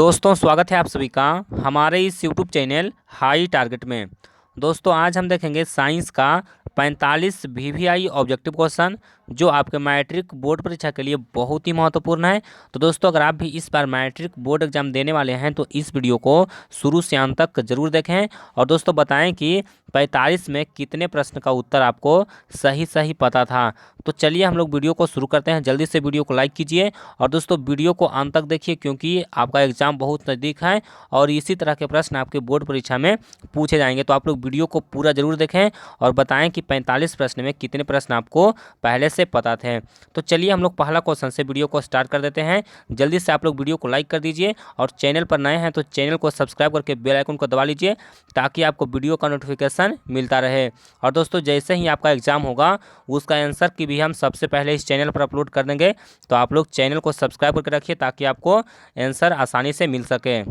दोस्तों स्वागत है आप सभी का हमारे इस यूट्यूब चैनल हाई टारगेट में। दोस्तों आज हम देखेंगे साइंस का 45 वीवीआई ऑब्जेक्टिव क्वेश्चन जो आपके मैट्रिक बोर्ड परीक्षा के लिए बहुत ही महत्वपूर्ण है। तो दोस्तों अगर आप भी इस बार मैट्रिक बोर्ड एग्जाम देने वाले हैं तो इस वीडियो को शुरू से अंत तक जरूर देखें और दोस्तों बताएं कि 45 में कितने प्रश्न का उत्तर आपको सही पता था। तो चलिए हम लोग वीडियो को शुरू करते हैं। जल्दी से वीडियो को लाइक कीजिए और दोस्तों वीडियो को अंत तक देखिए क्योंकि आपका एग्जाम बहुत नज़दीक है और इसी तरह के प्रश्न आपके बोर्ड परीक्षा में पूछे जाएंगे। तो आप लोग वीडियो को पूरा जरूर देखें और बताएं कि 45 प्रश्न में कितने प्रश्न आपको पहले से पता थे। तो चलिए हम लोग पहला क्वेश्चन से वीडियो को स्टार्ट कर देते हैं। जल्दी से आप लोग वीडियो को लाइक कर दीजिए और चैनल पर नए हैं तो चैनल को सब्सक्राइब करके बेल आइकन को दबा लीजिए ताकि आपको वीडियो का नोटिफिकेशन मिलता रहे। और दोस्तों जैसे ही आपका एग्जाम होगा उसका आंसर की भी हम सबसे पहले इस चैनल पर अपलोड कर देंगे। तो आप लोग चैनल को सब्सक्राइब करके रखिए ताकि आपको आंसर आसानी से मिल सके।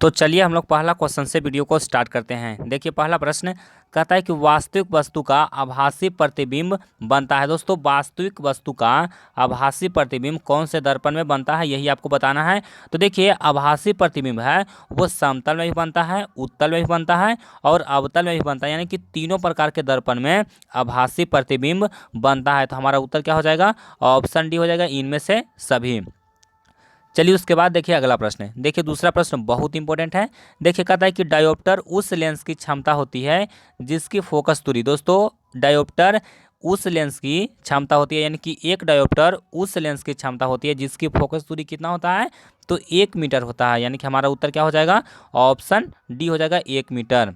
तो चलिए हम लोग पहला क्वेश्चन से वीडियो को स्टार्ट करते हैं। देखिए पहला प्रश्न कहता है कि वास्तविक वस्तु का आभासी प्रतिबिंब बनता है। दोस्तों वास्तविक वस्तु का आभासी प्रतिबिंब कौन से दर्पण में बनता है यही आपको बताना है। तो देखिए आभासी प्रतिबिंब है वो समतल में भी बनता है, उत्तल में भी बनता है और अवतल में भी बनता है, यानी कि तीनों प्रकार के दर्पण में आभासी प्रतिबिंब बनता है। तो हमारा उत्तर क्या हो जाएगा? ऑप्शन डी हो जाएगा, इनमें से सभी। चलिए उसके बाद देखिए अगला प्रश्न है। देखिए दूसरा प्रश्न बहुत इंपॉर्टेंट है। देखिए कहता है कि डायोप्टर उस लेंस की क्षमता होती है जिसकी फोकस दूरी, दोस्तों डायोप्टर उस लेंस की क्षमता होती है, यानी कि एक डायोप्टर उस लेंस की क्षमता होती है जिसकी फोकस दूरी कितना होता है? तो 1 मीटर होता है, यानी कि हमारा उत्तर क्या हो जाएगा? ऑप्शन डी हो जाएगा, 1 मीटर।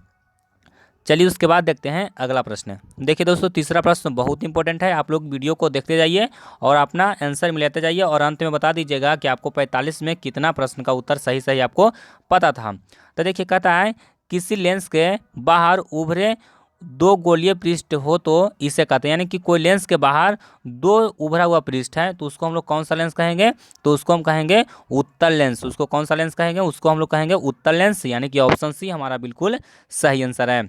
चलिए उसके बाद देखते हैं अगला प्रश्न। देखिए दोस्तों तीसरा प्रश्न बहुत इंपॉर्टेंट है। आप लोग वीडियो को देखते जाइए और अपना आंसर मिलाते जाइए और अंत में बता दीजिएगा कि आपको 45 में कितना प्रश्न का उत्तर सही आपको पता था। तो देखिए कहता है किसी लेंस के बाहर उभरे 2 गोलीय पृष्ठ हो तो इसे कहते हैं, यानी कि कोई लेंस के बाहर 2 उभरा हुआ पृष्ठ है तो उसको हम लोग कौन सा लेंस कहेंगे? तो उसको हम कहेंगे उत्तल लेंस। उसको कौन सा लेंस कहेंगे? उसको हम लोग कहेंगे उत्तल लेंस, यानी कि ऑप्शन सी हमारा बिल्कुल सही आंसर है।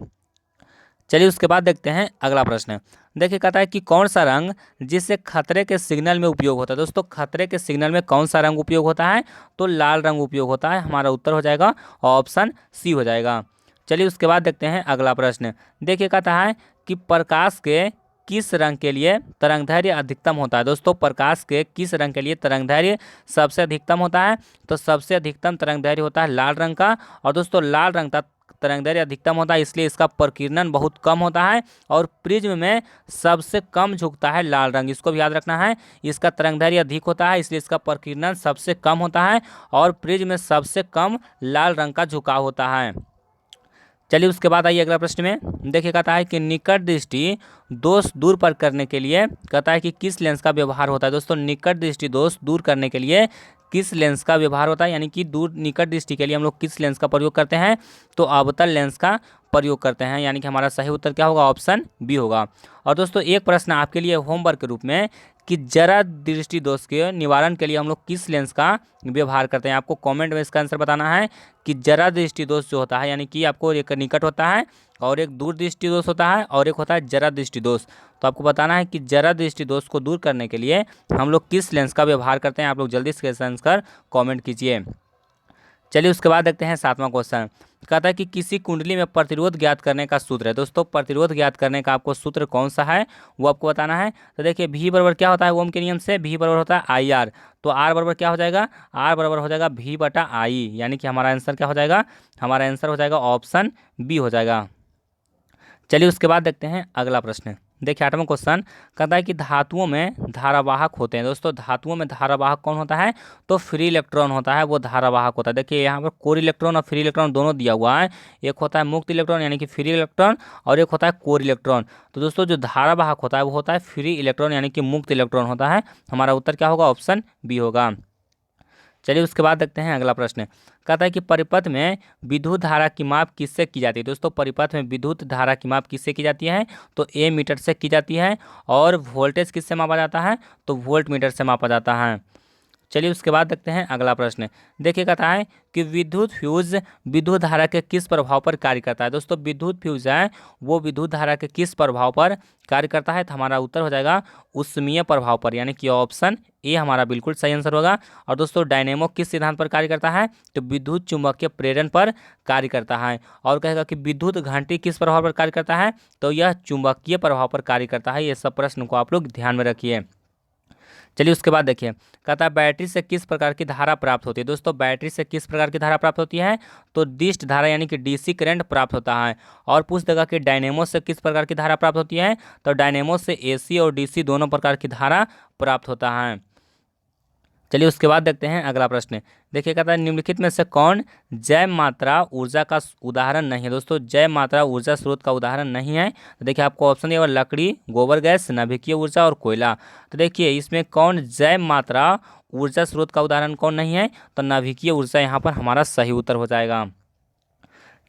चलिए उसके बाद देखते हैं अगला प्रश्न। देखिए कहता है कि कौन सा रंग जिससे खतरे के सिग्नल में उपयोग होता है। दोस्तों खतरे के सिग्नल में कौन सा रंग उपयोग होता है? तो लाल रंग उपयोग होता है। हमारा उत्तर हो जाएगा ऑप्शन सी हो जाएगा। चलिए उसके बाद देखते हैं अगला प्रश्न। देखिए कहता है कि प्रकाश के किस रंग के लिए तरंगदैर्घ्य अधिकतम होता है। दोस्तों प्रकाश के किस रंग के लिए तरंगदैर्घ्य सबसे अधिकतम होता है? तो सबसे अधिकतम तरंगदैर्घ्य होता है लाल रंग का। और दोस्तों लाल रंग का तरंगदैर्घ्य अधिकतम होता है इसलिए इसका प्रकीर्णन बहुत कम होता है और प्रिज्म में सबसे कम झुकता है लाल रंग। इसको भी याद रखना है, इसका तरंगदैर्घ्य अधिक होता है इसलिए इसका प्रकीर्णन सबसे कम होता है और प्रिज्म में सबसे कम लाल रंग का झुकाव होता है। चलिए उसके बाद आइए अगला प्रश्न में। देखिए कहता है कि निकट दृष्टि दोष दूर पर करने के लिए कहता है कि किस लेंस का व्यवहार होता है। दोस्तों निकट दृष्टि दोष दूर करने के लिए किस लेंस का व्यवहार होता है, यानी कि दूर निकट दृष्टि के लिए हम लोग किस लेंस का प्रयोग करते हैं? तो अवतल लेंस का प्रयोग करते हैं, यानी कि हमारा सही उत्तर क्या होगा? ऑप्शन बी होगा। और दोस्तों एक प्रश्न आपके लिए होमवर्क के रूप में कि जरा दृष्टि दोष के निवारण के लिए हम लोग किस लेंस का व्यवहार करते हैं। आपको कमेंट में इसका आंसर बताना है कि जरा दृष्टि दोष जो होता है, यानी कि आपको एक निकट होता है और एक दूर दृष्टि दोष होता है और एक होता है जरा दृष्टि दोष। तो आपको बताना है कि जरा दृष्टि दोष को दूर करने के लिए हम लोग किस लेंस का व्यवहार करते हैं। आप लोग जल्दी से आंसर कमेंट कीजिए। चलिए उसके बाद देखते हैं 7वां क्वेश्चन। कहता है कि किसी कुंडली में प्रतिरोध ज्ञात करने का सूत्र है। दोस्तों प्रतिरोध ज्ञात करने का आपको सूत्र कौन सा है वो आपको बताना है। तो देखिए V बराबर क्या होता है ओम के नियम से? V बराबर होता है IR। तो R बराबर क्या हो जाएगा? R बराबर हो जाएगा V/I, यानी कि हमारा आंसर क्या हो जाएगा? हमारा आंसर हो जाएगा ऑप्शन बी हो जाएगा। चलिए उसके बाद देखते हैं अगला प्रश्न। देखिए 8वां क्वेश्चन कहता है कि धातुओं में धारावाहक होते हैं। दोस्तों धातुओं में धारावाहक कौन होता है? तो फ्री इलेक्ट्रॉन होता है, वो धारावाहक होता है। देखिए यहाँ पर कोर इलेक्ट्रॉन और फ्री इलेक्ट्रॉन दोनों दिया हुआ है। एक होता है मुक्त इलेक्ट्रॉन यानी कि फ्री इलेक्ट्रॉन और एक होता है कोर इलेक्ट्रॉन। तो दोस्तों जो धारावाहक होता है वो होता है फ्री इलेक्ट्रॉन यानी कि मुक्त इलेक्ट्रॉन होता है। हमारा उत्तर क्या होगा? ऑप्शन बी होगा। चलिए उसके बाद देखते हैं अगला प्रश्न। कहता है कि परिपथ में विद्युत धारा की माप किससे की जाती है। दोस्तों परिपथ में विद्युत धारा की माप किससे की जाती है? तो ए मीटर से की जाती है। और वोल्टेज किससे मापा जाता है? तो वोल्ट मीटर से मापा जाता है। चलिए उसके बाद देखते हैं अगला प्रश्न। देखिए कहता है कि विद्युत फ्यूज विद्युत धारा के किस प्रभाव पर कार्य करता है। दोस्तों विद्युत फ्यूज है वो विद्युत धारा के किस प्रभाव पर कार्य करता है, तो हमारा उत्तर हो जाएगा ऊष्मीय प्रभाव पर, यानी कि ऑप्शन ए हमारा बिल्कुल सही आंसर होगा। और दोस्तों डायनेमो किस सिद्धांत पर कार्य करता है, तो विद्युत चुंबकीय प्रेरण पर कार्य करता है। और कहेगा कि विद्युत घंटी किस प्रभाव पर कार्य करता है, तो यह चुंबकीय प्रभाव पर कार्य करता है। ये सब प्रश्न को आप लोग ध्यान में रखिए। चलिए उसके बाद देखिए कहता है बैटरी से किस प्रकार की धारा प्राप्त होती है। दोस्तों बैटरी से किस प्रकार की धारा प्राप्त होती है, तो डिस्ट धारा यानी कि डीसी करंट प्राप्त होता है। और पूछ देगा कि डायनेमो से किस प्रकार की धारा प्राप्त होती है, तो डायनेमो से एसी और डीसी दोनों प्रकार की धारा प्राप्त होता है। चलिए उसके बाद देखते हैं अगला प्रश्न। देखिए कहता है निम्नलिखित में से कौन जैव मात्रा ऊर्जा का उदाहरण नहीं है। दोस्तों जैव मात्रा ऊर्जा स्रोत का उदाहरण नहीं है, तो देखिए आपको ऑप्शन दिया हुआ लकड़ी, गोबर गैस, नाभिकीय ऊर्जा और कोयला। तो देखिए इसमें कौन जैव मात्रा ऊर्जा स्रोत का उदाहरण कौन नहीं है, तो नाभिकीय ऊर्जा यहाँ पर हमारा सही उत्तर हो जाएगा।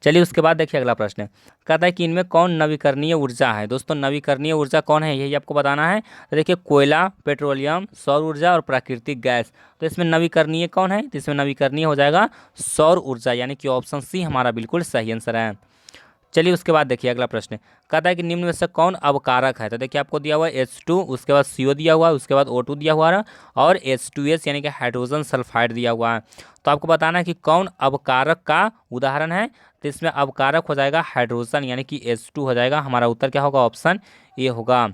चलिए उसके बाद देखिए अगला प्रश्न कहता है कि इनमें कौन नवीकरणीय ऊर्जा है। दोस्तों नवीकरणीय ऊर्जा कौन है, यही आपको बताना है। तो देखिए कोयला, पेट्रोलियम, सौर ऊर्जा और प्राकृतिक गैस। तो इसमें नवीकरणीय कौन है, तो इसमें नवीकरणीय हो जाएगा सौर ऊर्जा, यानी कि ऑप्शन सी हमारा बिल्कुल सही आंसर है। चलिए उसके बाद देखिए अगला प्रश्न कहता है कि निम्न में से कौन अवकारक है। तो देखिए आपको दिया हुआ है H2, उसके बाद CO दिया हुआ है, उसके बाद O2 दिया हुआ है और H2S यानी कि हाइड्रोजन सल्फाइड दिया हुआ है। तो आपको बताना है कि कौन अवकारक का उदाहरण है, तो इसमें अवकारक हो जाएगा हाइड्रोजन, यानी कि H2 हो जाएगा। हमारा उत्तर क्या होगा, ऑप्शन ए होगा।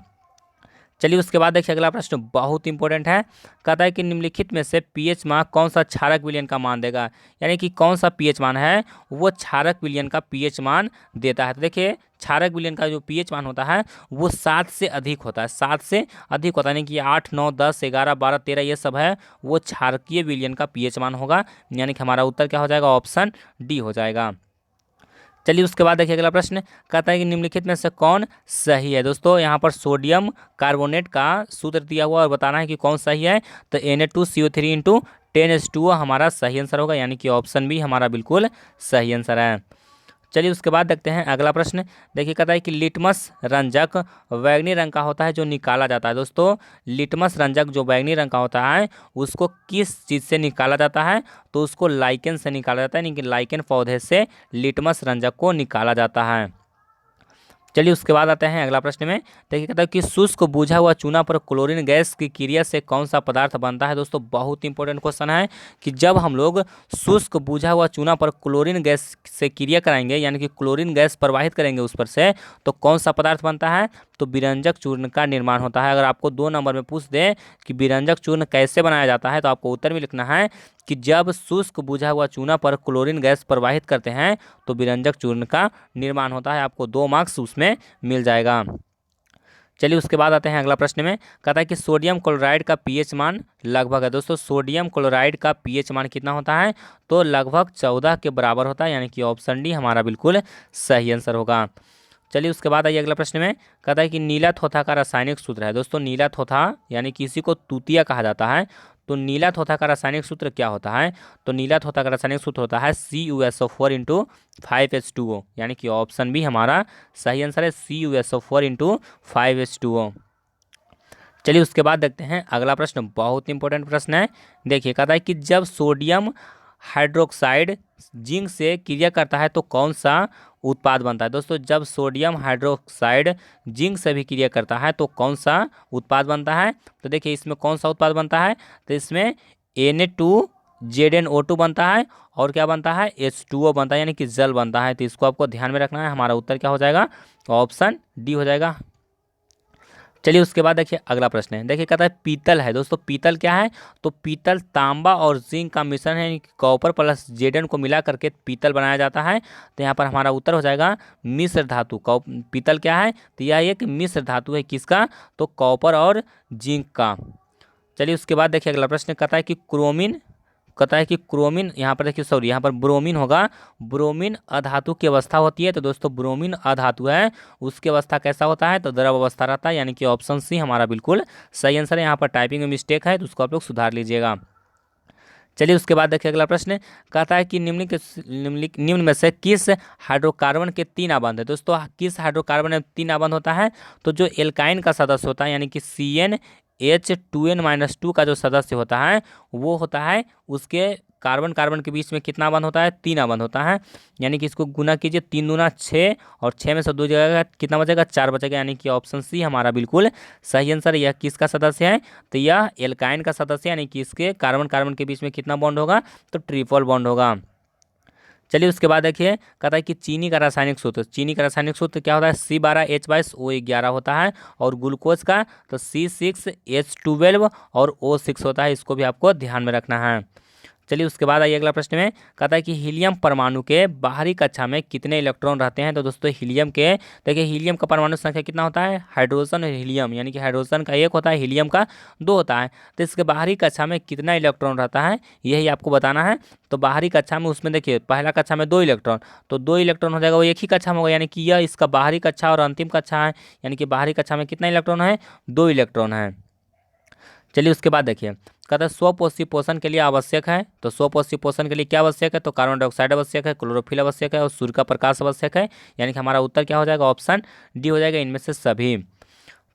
चलिए उसके बाद देखिए अगला प्रश्न बहुत इंपॉर्टेंट है। कहता है कि निम्नलिखित में से पीएच मान कौन सा क्षारक विलयन का मान देगा, यानी कि कौन सा पीएच मान है वो क्षारक विलयन का पीएच मान देता है। तो देखिए क्षारक विलयन का जो पीएच मान होता है वो 7 से अधिक होता है, 7 से अधिक होता है, यानी कि 8, 9, 10, 11, 12, 13 ये सब है वो क्षारकीय विलयन का पीएच मान होगा, यानी कि हमारा उत्तर क्या हो जाएगा, ऑप्शन डी हो जाएगा। चलिए उसके बाद देखिए अगला प्रश्न कहता है कि निम्नलिखित में से कौन सही है। दोस्तों यहाँ पर सोडियम कार्बोनेट का सूत्र दिया हुआ और बताना है कि कौन सही है, तो Na2CO3 इंटू 10H2O हमारा सही आंसर होगा, यानी कि ऑप्शन बी हमारा बिल्कुल सही आंसर है। चलिए उसके बाद देखते हैं अगला प्रश्न। देखिए कहता है कि लिटमस रंजक बैंगनी रंग का होता है जो निकाला जाता है। दोस्तों लिटमस रंजक जो बैंगनी रंग का होता है उसको किस चीज़ से निकाला जाता है, तो उसको लाइकेन से निकाला जाता है, यानी कि लाइकेन पौधे से लिटमस रंजक को निकाला जाता है। चलिए उसके बाद आते हैं अगला प्रश्न में। देखिए कहता है कि शुष्क बुझा हुआ चूना पर क्लोरीन गैस की क्रिया से कौन सा पदार्थ बनता है। दोस्तों बहुत इंपॉर्टेंट क्वेश्चन है कि जब हम लोग शुष्क बुझा हुआ चूना पर क्लोरीन गैस से क्रिया कराएंगे, यानी कि क्लोरीन गैस प्रवाहित करेंगे उस पर से, तो कौन सा पदार्थ बनता है, तो विरंजक चूर्ण का निर्माण होता है। अगर आपको 2 नंबर में पूछ दे कि विरंजक चूर्ण कैसे बनाया जाता है, तो आपको उत्तर में लिखना है कि जब शुष्क बुझा हुआ चूना पर क्लोरीन गैस प्रवाहित करते हैं तो विरंजक चूर्ण का निर्माण होता है। आपको 2 मार्क्स उसमें मिल जाएगा। चलिए उसके बाद आते हैं अगला प्रश्न में। कहता है कि सोडियम क्लोराइड का पीएच मान लगभग है। दोस्तों सोडियम क्लोराइड का पीएच मान कितना होता है, तो लगभग 14 के बराबर होता है, यानी कि ऑप्शन डी हमारा बिल्कुल सही आंसर होगा। चलिए उसके बाद आइए अगला प्रश्न में। कहता है कि नीला थोथा का रासायनिक सूत्र है। दोस्तों नीला थोथा यानी कि इसी को तूतिया कहा जाता है, तो नीला थोथा का रासायनिक सूत्र क्या होता है, तो नीला थोथा का रासायनिक सूत्र होता है CuSO4 इंटू 5H2O, यानी कि ऑप्शन बी हमारा सही आंसर है, CuSO4 इंटू 5H2O। चलिए उसके बाद देखते हैं अगला प्रश्न बहुत इंपॉर्टेंट प्रश्न है। देखिए कहता है कि जब सोडियम हाइड्रोक्साइड जिंक से क्रिया करता है तो कौन सा उत्पाद बनता है। दोस्तों जब सोडियम हाइड्रोक्साइड जिंक से भी क्रिया करता है तो कौन सा उत्पाद बनता है, तो देखिए इसमें कौन सा उत्पाद बनता है, तो इसमें Na2ZnO2 बनता है और क्या बनता है, H2O बनता है, यानी कि जल बनता है। तो इसको आपको ध्यान में रखना है। हमारा उत्तर क्या हो जाएगा, ऑप्शन डी हो जाएगा। चलिए उसके बाद देखिए अगला प्रश्न है। देखिए कहता है पीतल है। दोस्तों पीतल क्या है, तो पीतल तांबा और जिंक का मिश्रण है, कॉपर प्लस Zn को मिला करके पीतल बनाया जाता है। तो यहाँ पर हमारा उत्तर हो जाएगा मिश्र धातु। पीतल क्या है, तो यह एक मिश्र धातु है, किसका, तो कॉपर और जिंक का। चलिए उसके बाद देखिए अगला प्रश्न कहता है कि क्रोमिन यहाँ पर देखिए सॉरी यहाँ पर ब्रोमीन होगा। ब्रोमीन अधातु की अवस्था होती है। तो दोस्तों ब्रोमीन अधातु है, उसकी अवस्था कैसा होता है, तो द्रव अवस्था रहता है, यानी कि ऑप्शन सी हमारा बिल्कुल सही आंसर है। यहाँ पर टाइपिंग में मिस्टेक है तो उसको आप लोग सुधार लीजिएगा। चलिए उसके बाद देखिए अगला प्रश्न कहता है कि निम्न में से किस हाइड्रोकार्बन के 3 आबंध है। दोस्तों किस हाइड्रोकार्बन में 3 आबंध होता है, तो जो एल्काइन का सदस्य होता है, यानी कि CN H2n-2 का जो सदस्य होता है वो होता है उसके कार्बन कार्बन के बीच में कितना बंध होता है, 3 बंध होता है। यानी कि इसको गुना कीजिए, 3 दूना 6 और 6 में से 2 जाएगा, कितना बचेगा, 4 बचेगा। यानी कि ऑप्शन सी हमारा बिल्कुल सही आंसर। यह किसका सदस्य है, तो यह एल्काइन का सदस्य, यानी कि इसके कार्बन कार्बन के बीच में कितना बॉन्ड होगा, तो ट्रिपल बॉन्ड होगा। चलिए उसके बाद देखिए, कहता है कि चीनी का रासायनिक सूत्र, चीनी का रासायनिक सूत्र क्या होता है, C12H22O11 होता है। और ग्लूकोज का तो C6H12 और O6 होता है। इसको भी आपको ध्यान में रखना है। चलिए उसके बाद आइए अगला प्रश्न में, कहता है कि हीलियम परमाणु के बाहरी कक्षा में कितने इलेक्ट्रॉन रहते हैं। तो दोस्तों हीलियम के, देखिए हीलियम का परमाणु संख्या कितना होता है, हाइड्रोजन और हीलियम, यानी कि हाइड्रोजन का 1 होता है, हीलियम का 2 होता है। तो इसके बाहरी कक्षा में कितना इलेक्ट्रॉन रहता है, यही आपको बताना है। तो बाहरी कक्षा में उसमें देखिए पहला कक्षा में 2 इलेक्ट्रॉन, तो 2 इलेक्ट्रॉन हो जाएगा, वो एक ही कक्षा में होगा। यानी कि यह इसका बाहरी कक्षा और अंतिम कक्षा है। यानी कि बाहरी कक्षा में कितना इलेक्ट्रॉन है, 2 इलेक्ट्रॉन है। चलिए उसके बाद देखिए, कहता है स्वपोषी पोषण के लिए आवश्यक है। तो स्वपोषी पोषण के लिए क्या आवश्यक है, तो कार्बन डाइऑक्साइड आवश्यक है, क्लोरोफिल आवश्यक है और सूर्य का प्रकाश आवश्यक है। यानी कि हमारा उत्तर क्या हो जाएगा, ऑप्शन डी हो जाएगा, इनमें से सभी।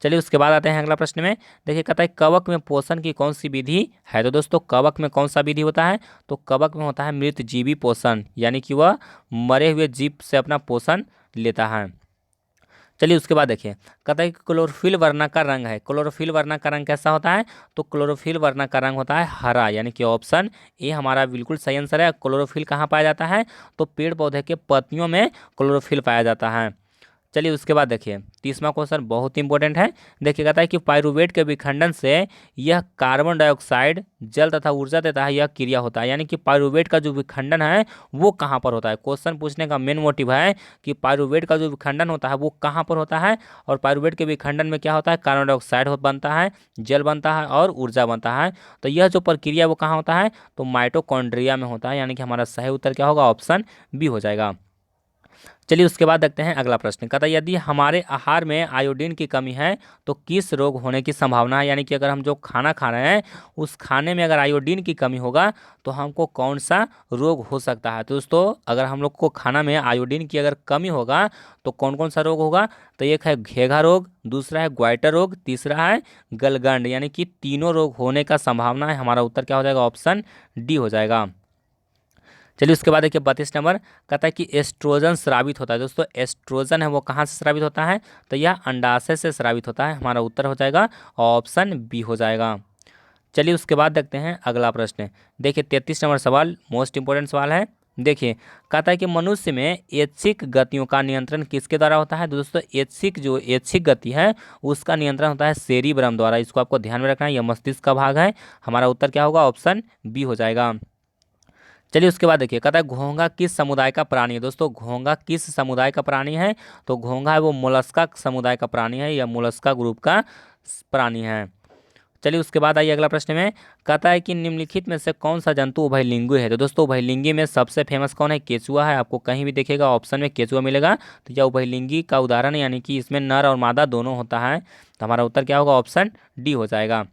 चलिए उसके बाद आते हैं अगला प्रश्न में, देखिए कहता है कवक में पोषण की कौन सी विधि है। तो दोस्तों कवक में कौन सा विधि होता है, तो कवक में होता है मृत जीवी पोषण, यानी कि वह मरे हुए जीव से अपना पोषण लेता है। चलिए उसके बाद देखिए, कहता है कि क्लोरोफिल वर्णा का रंग है, क्लोरोफिल वर्णा का रंग कैसा होता है, तो क्लोरोफिल वर्णा का रंग होता है हरा। यानी कि ऑप्शन ए हमारा बिल्कुल सही आंसर है। क्लोरोफिल कहाँ पाया जाता है, तो पेड़ पौधे के पत्तियों में क्लोरोफिल पाया जाता है। चलिए उसके बाद देखिए, 30वां क्वेश्चन बहुत इंपॉर्टेंट है। देखिए कहता है कि पाइरुवेट के विखंडन से यह कार्बन डाइऑक्साइड जल तथा ऊर्जा देता है, यह क्रिया होता है। यानी कि पाइरुवेट का जो विखंडन है वो कहाँ पर होता है, क्वेश्चन पूछने का मेन मोटिव है कि पाइरुवेट का जो विखंडन होता है वो कहाँ पर होता है। और पाइरुवेट के विखंडन में क्या होता है, कार्बन डाइऑक्साइड बनता है, जल बनता है और ऊर्जा बनता है। तो यह जो प्रक्रिया वो कहाँ होता है, तो माइटोकॉन्ड्रिया में होता है। यानी कि हमारा सही उत्तर क्या होगा, ऑप्शन बी हो जाएगा। चलिए उसके बाद देखते हैं अगला प्रश्न, कहता है यदि हमारे आहार में आयोडीन की कमी है तो किस रोग होने की संभावना है। यानी कि अगर हम जो खाना खा रहे हैं उस खाने में अगर आयोडीन की कमी होगा तो हमको कौन सा रोग हो सकता है। तो दोस्तों अगर हम लोग को खाना में आयोडीन की अगर कमी होगा तो कौन कौन सा रोग होगा, तो एक है घेघा रोग, दूसरा है ग्वाइटर रोग, तीसरा है गलगंड। यानी कि तीनों रोग होने का संभावना है। हमारा उत्तर क्या हो जाएगा, ऑप्शन डी हो जाएगा। चलिए उसके बाद देखिए 32 नंबर, कहता है कि एस्ट्रोजन स्रावित होता है। दोस्तों एस्ट्रोजन है वो कहाँ से स्रावित होता है, तो यह अंडाशय से स्रावित होता है। हमारा उत्तर हो जाएगा ऑप्शन बी हो जाएगा। चलिए उसके बाद देखते हैं अगला प्रश्न। देखिए 33 नंबर सवाल मोस्ट इंपोर्टेंट सवाल है। देखिए कहता है कि मनुष्य में ऐच्छिक गतियों का नियंत्रण किसके द्वारा होता है। दोस्तों ऐच्छिक गति है उसका नियंत्रण होता है सेरिब्रम द्वारा। इसको आपको ध्यान में रखना है, यह मस्तिष्क का भाग है। हमारा उत्तर क्या होगा, ऑप्शन बी हो जाएगा। चलिए उसके बाद देखिए, कहता है घोंघा किस समुदाय का प्राणी है। दोस्तों घोंघा किस समुदाय का प्राणी है, तो घोंघा है वो मोलस्का समुदाय का प्राणी है, या मोलस्का ग्रुप का प्राणी है। चलिए उसके बाद आइए अगला प्रश्न में, कहता है कि निम्नलिखित में से कौन सा जंतु उभयलिंगी है। तो दोस्तों उभयलिंगी में सबसे फेमस कौन है, केचुआ है। आपको कहीं भी देखिएगा ऑप्शन में केचुआ मिलेगा, तो यह उभयलिंगी का उदाहरण है। यानी कि इसमें नर और मादा दोनों होता है। तो हमारा उत्तर क्या होगा, ऑप्शन डी हो जाएगा।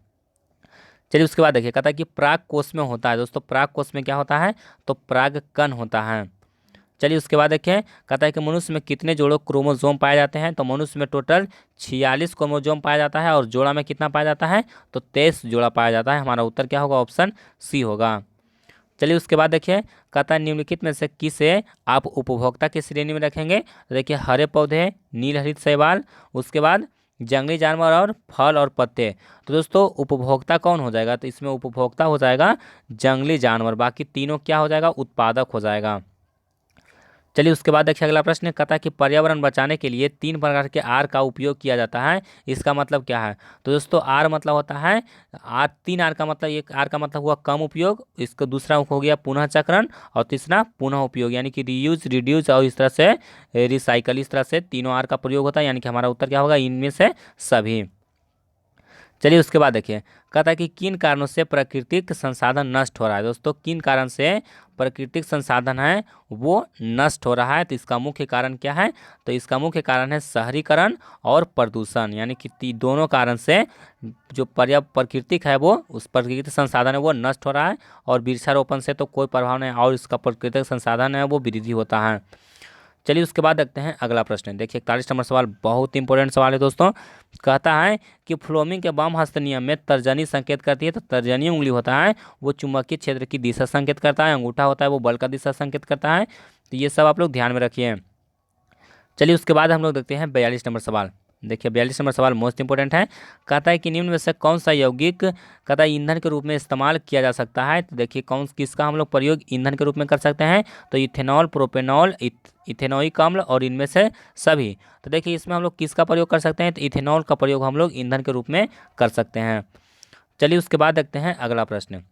चलिए उसके बाद देखिए, कहता है कि प्राग कोष में होता है। दोस्तों प्राग कोष में क्या होता है, तो प्राग कण होता है। चलिए उसके बाद देखिए, कहता है कि मनुष्य में कितने जोड़ों क्रोमोजोम पाए जाते हैं। तो मनुष्य में टोटल 46 क्रोमोजोम पाया जाता है और जोड़ा में कितना पाया जाता है, तो 23 जोड़ा पाया जाता है। हमारा उत्तर क्या होगा, ऑप्शन सी होगा। चलिए उसके बाद देखिए, कहता है निम्नलिखित में से किसे आप उपभोक्ता की श्रेणी में रखेंगे। तो देखिए हरे पौधे, नीलहरित शैवाल, उसके बाद जंगली जानवर और फल और पत्ते। तो दोस्तों उपभोक्ता कौन हो जाएगा, तो इसमें उपभोक्ता हो जाएगा जंगली जानवर, बाकी तीनों क्या हो जाएगा, उत्पादक हो जाएगा। चलिए उसके बाद देखिए अगला प्रश्न, कहता है कि पर्यावरण बचाने के लिए 3 प्रकार के आर का उपयोग किया जाता है। इसका मतलब क्या है, तो दोस्तों आर मतलब होता है आर, 3 आर का मतलब, एक आर का मतलब हुआ कम उपयोग, इसका दूसरा हो गया पुनः चक्रण और तीसरा पुनः उपयोग, यानी कि रीयूज, रिड्यूस और इस तरह से रिसाइकल, इस तरह से तीनों आर का प्रयोग होता है। यानी कि हमारा उत्तर क्या होगा, इनमें से सभी। चलिए उसके बाद देखिए, कहता है कि किन कारणों से प्राकृतिक संसाधन नष्ट हो रहा है। दोस्तों किन कारण से प्राकृतिक संसाधन है वो नष्ट हो रहा है, तो इसका मुख्य कारण क्या है, तो इसका मुख्य कारण है शहरीकरण और प्रदूषण। यानी कि दोनों कारण से जो प्राकृतिक है वो, उस प्राकृतिक संसाधन है वो नष्ट हो रहा है, और वृक्षारोपण से तो कोई प्रभाव नहीं, और इसका प्राकृतिक संसाधन है वो वृद्धि होता है। चलिए उसके बाद देखते हैं अगला प्रश्न। देखिए 41 नंबर सवाल बहुत इंपॉर्टेंट सवाल है दोस्तों। कहता है कि फ्लोमिंग के वाम हस्त नियम में तर्जनी संकेत करती है। तो तर्जनी उंगली होता है वो चुंबकीय क्षेत्र की दिशा संकेत करता है, अंगूठा होता है वो बल का दिशा संकेत करता है। तो ये सब आप लोग ध्यान में रखिए। चलिए उसके बाद हम लोग देखते हैं 42 नंबर सवाल। देखिए 42 नंबर सवाल मोस्ट इंपोर्टेंट है। कहता है कि निम्न में से कौन सा यौगिक कहता है ईंधन के रूप में इस्तेमाल किया जा सकता है। तो देखिए किसका हम लोग प्रयोग ईंधन के रूप में कर सकते हैं। तो इथेनॉल, प्रोपेनॉल, इथेनोइक अम्ल और इनमें से सभी। तो देखिए इसमें हम लोग किसका प्रयोग कर सकते हैं। तो इथेनॉल का प्रयोग हम लोग ईंधन के रूप में कर सकते हैं। चलिए उसके बाद देखते हैं अगला प्रश्न।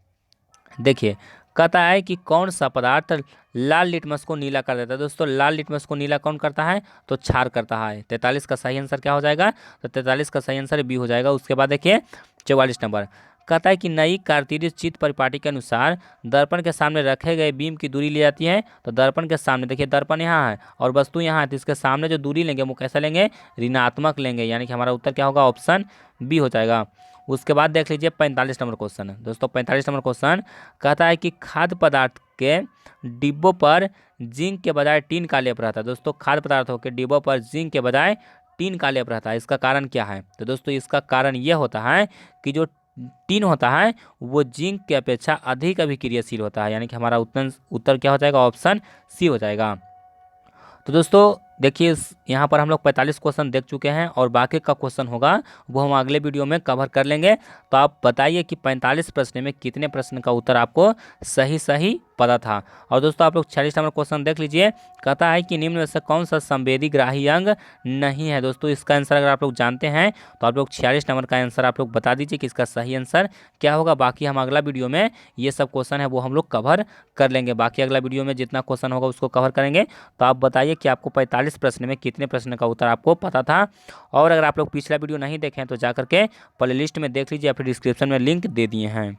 देखिए कहता है कि कौन सा पदार्थ लाल लिटमस को नीला कर देता है। दोस्तों लाल लिटमस को नीला कौन करता है। तो क्षार करता है। 43 का सही आंसर क्या हो जाएगा। तो 43 का सही आंसर बी हो जाएगा। उसके बाद देखिए 44 नंबर कहता है कि नई कार्तीय चित्त परिपाटी के अनुसार दर्पण के सामने रखे गए बीम की दूरी ली जाती है। तो दर्पण के सामने देखिए दर्पण यहाँ है और वस्तु यहाँ है, तो इसके सामने जो दूरी लेंगे वो कैसा लेंगे, ऋणात्मक लेंगे, यानी कि हमारा उत्तर क्या होगा, ऑप्शन बी हो जाएगा। उसके बाद देख लीजिए 45 नंबर क्वेश्चन। दोस्तों 45 नंबर क्वेश्चन कहता है कि खाद्य पदार्थ के डिब्बों पर जिंक के बजाय टीन का लेप रहता है। दोस्तों खाद्य पदार्थों के डिब्बों पर जिंक के बजाय टीन का लेप रहता है, इसका कारण क्या है। तो दोस्तों इसका कारण ये होता है कि जो टीन होता है वो जिंक की अपेक्षा अधिक अभिक्रियाशील होता है, यानी कि हमारा उत्तर क्या हो जाएगा, ऑप्शन सी हो जाएगा। तो दोस्तों देखिए यहाँ पर हम लोग 45 क्वेश्चन देख चुके हैं और बाकी का क्वेश्चन होगा वो हम अगले वीडियो में कवर कर लेंगे। तो आप बताइए कि 45 प्रश्न में कितने प्रश्न का उत्तर आपको सही सही पता था। और दोस्तों आप लोग 46 नंबर क्वेश्चन देख लीजिए। कहता है कि निम्न में से कौन सा संवेदी ग्राही अंग नहीं है। दोस्तों इसका आंसर अगर आप लोग जानते हैं तो आप लोग 46 नंबर का आंसर आप लोग बता दीजिए कि इसका सही आंसर क्या होगा। बाकी हम अगला वीडियो में ये सब क्वेश्चन है वो हम लोग कवर कर लेंगे। बाकी अगला वीडियो में जितना क्वेश्चन होगा उसको कवर करेंगे। तो आप बताइए कि आपको 45 प्रश्न में कितने प्रश्न का उत्तर आपको पता था। और अगर आप लोग पिछला वीडियो नहीं देखें तो जा करके प्लेलिस्ट में देख लीजिए या फिर डिस्क्रिप्शन में लिंक दे दिए हैं।